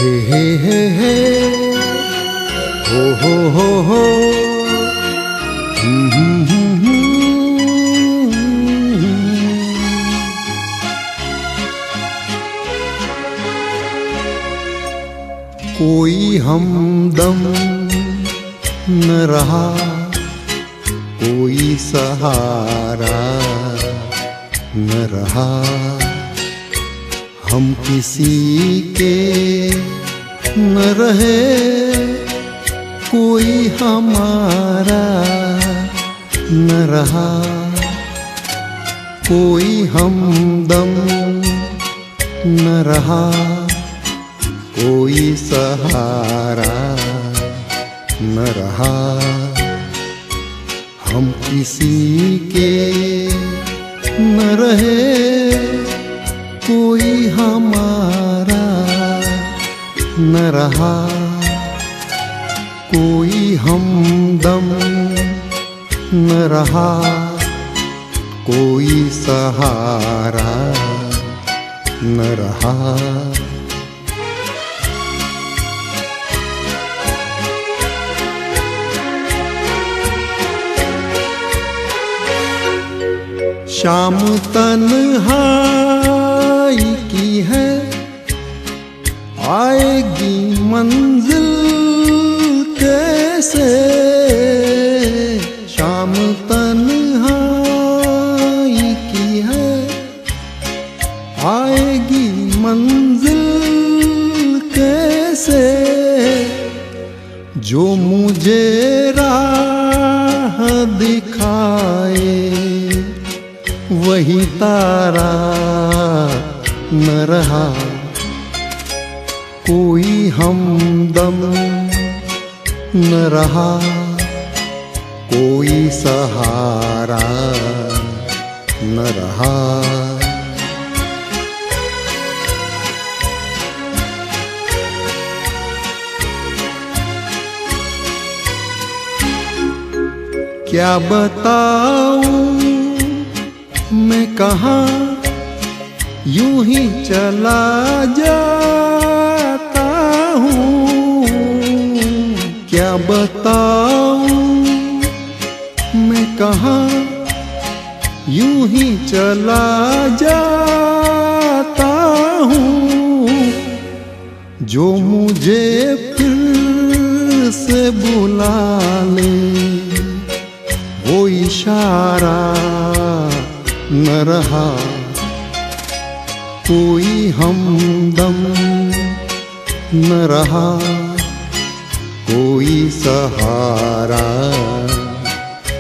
हे हे हे हे हो हम्म। कोई हमदम न रहा, कोई सहारा न रहा, हम किसी के न रहे, कोई हमारा न रहा, कोई हमदम न रहा, कोई सहारा न रहा, हम किसी के न रहे, कोई हमारा न रहा, कोई हमदम न रहा, कोई सहारा न रहा। शाम तन्हाई की है, आएगी मंजिल कैसे, शाम तन्हाई की है, आएगी मंजिल कैसे, जो मुझे राह दिखाए वही तारा न रहा, कोई हमदम न रहा, कोई सहारा न रहा। क्या बताऊं मैं कहाँ, यूं ही चला जाता हूँ, क्या बताऊं मैं कहाँ, यूं ही चला जाता हूँ, जो मुझे फिर से बुला ले वो इशारा न रहा, कोई हमदम न रहा, कोई सहारा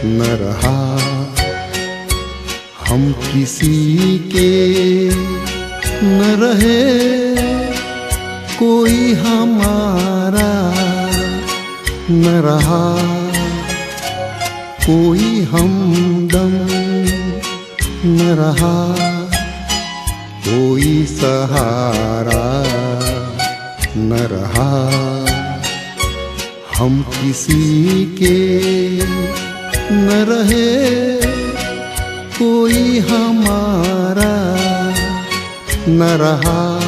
न रहा, हम किसी के न रहे, कोई हमारा न रहा, कोई हमदम न रहा, कोई सहारा न रहा, हम किसी के न रहे, कोई हमारा न रहा।